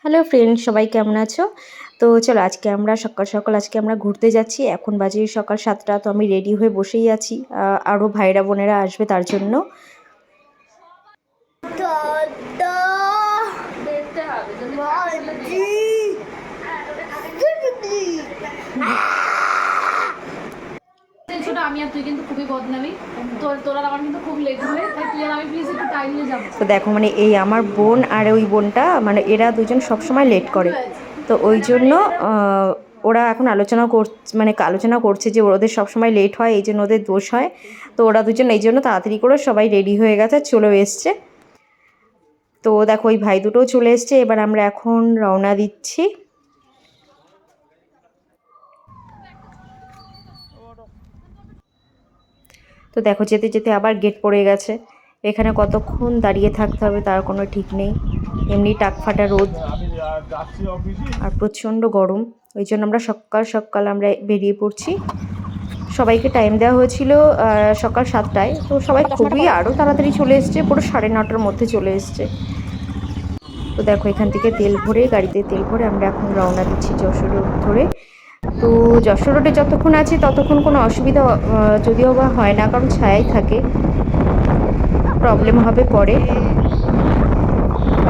Hello friend, সবাই কেমন আছো? তো চলো আজকে আমরা সকাল সকাল ঘুরতে যাচ্ছি। এখন বাজে সকাল 7টা। তো আমি রেডি হয়ে বসেই আছি, আরও ভাইরা বোনেরা আসবে তার জন্য। আমি আর তুই কিন্তু খুবই বদনামি, তোরা আমার কিন্তু খুব লেট হয়, তাই তুই আর আমি প্লিজ একটু টাইমে যাবো। তো দেখো মানে এই আমার বোন আর ওই বোনটা মানে এরা দুজন সবসময় লেট করে। তো ওই জন্য ওরা এখন আলোচনা করছে যে ওদের সবসময় লেট হয়, এই জন্য ওদের দোষ হয়। তো ওরা দুজন এই জন্য তাড়াতাড়ি করে সবাই রেডি হয়ে গেছে, চলেও এসছে। তো দেখো ওই ভাই দুটোও চলে এসছে। এবার আমরা এখন রওনা দিচ্ছি। তো দেখো যেতে যেতে আবার গেট পড়ে গেছে। এখানে কতক্ষণ দাঁড়িয়ে থাকতে হবে তার কোনো ঠিক নেই। এমনি টাকফাটা রোদ আর প্রচণ্ড গরম। ওই জন্য আমরা সকাল সকাল বেরিয়ে পড়ছি। সবাইকে টাইম দেওয়া হয়েছিল সকাল 7টায়। তো সবাই খুবই আরও তাড়াতাড়ি চলে এসছে, পুরো 9:30টার মধ্যে চলে এসছে। তো দেখো এখান থেকে গাড়িতে তেল ভরে আমরা এখন রওনা দিচ্ছি যশোর রোড ধরে। তো যশোর রোডে যতক্ষণ আছি ততক্ষণ কোনো অসুবিধা যদিও বা হয় না, কারণ ছায়াই থাকে, প্রবলেম হবে পরে।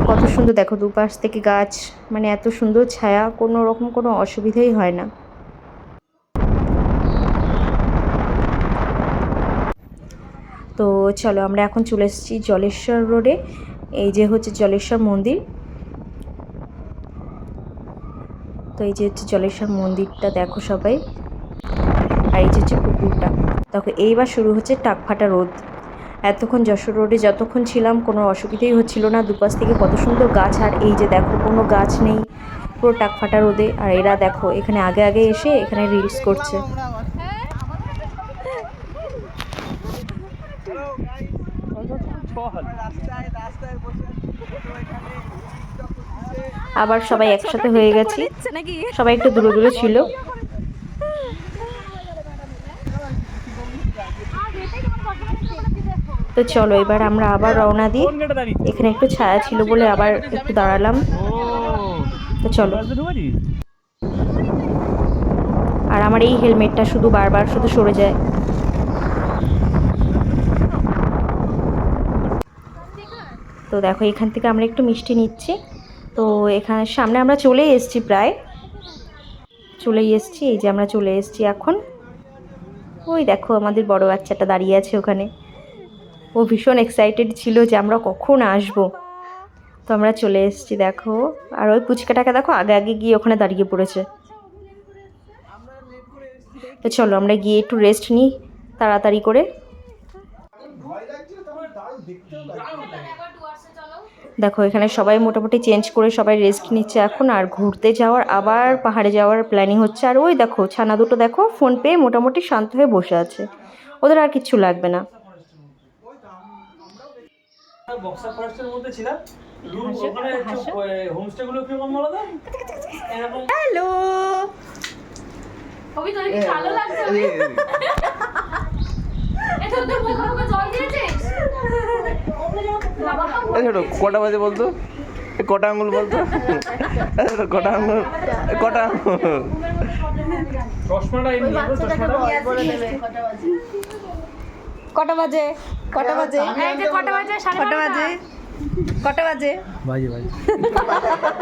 কত সুন্দর দেখো দুপাশ থেকে গাছ, মানে এত সুন্দর ছায়া, কোনো রকম কোনো অসুবিধাই হয় না। তো চলো আমরা এখন চলে এসেছি জলেশ্বর রোডে। এই যে হচ্ছে জলেশ্বর মন্দির। তো এই যে হচ্ছে জলেশ্বর মন্দিরটা দেখো সবাই। আর এই যে হচ্ছে পুকুরটা। দেখো এইবার শুরু হচ্ছে টাকফাটা রোদ। এতক্ষণ যশোর রোডে যতক্ষণ ছিলাম কোনো অসুবিধাই হচ্ছিল না, দুপাশ থেকে কত সুন্দর গাছ। আর এই যে দেখো কোনো গাছ নেই, পুরো টাকফাটা রোদে। আর এরা দেখো এখানে আগে আগে এসে এখানে রিলস করছে। আবার সবাই একসাথে হয়ে গেছি, সবাই একটু দূরে দূরে ছিল। তো চলো এবার আমরা আবার রওনা দিই। এখানে একটু ছায়া ছিল বলে আবার একটু দাঁড়ালাম। তো চলো। আর আমার এই হেলমেটটা শুধু বারবার শুধু সরে যায়। তো দেখো এখান থেকে আমরা একটু মিষ্টি নিচ্ছি। তো এখানে সামনে আমরা চলেই এসেছি, প্রায় চলেই এসেছি। এই যে আমরা চলে এসেছি এখন। ওই দেখো আমাদের বড় বাচ্চাটা দাঁড়িয়ে আছে ওখানে। ও ভীষণ এক্সাইটেড ছিল যে আমরা কখন আসবো। তো আমরা চলে এসেছি দেখো। আর ওই পুচকাটাকে দেখো আগে আগে গিয়ে ওখানে দাঁড়িয়ে পড়েছে। তো চলো আমরা গিয়ে একটু রেস্ট নিই তাড়াতাড়ি করে। দেখো এখানে সবাই মোটামুটি চেঞ্জ করে সবাই রেস্ট নিচ্ছে এখন। আর ঘুরতে যাওয়ার আবার পাহাড়ে যাওয়ার প্ল্যানিং হচ্ছে। আর ওই দেখো ছানা দুটো দেখো ফোন পেয়ে মোটামুটি শান্ত হয়ে বসে আছে, ওদের আর কিচ্ছু লাগবে না। হ্যালো কটা বাজে বলতো? কটা আঙুল বলতো? কটা আঙুল? কটা আঙুল? কটা বাজে? কটা বাজে? কটা বাজে?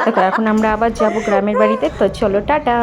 দেখো এখন আমরা আবার যাবো গ্রামের বাড়িতে। তো চলো টাটা।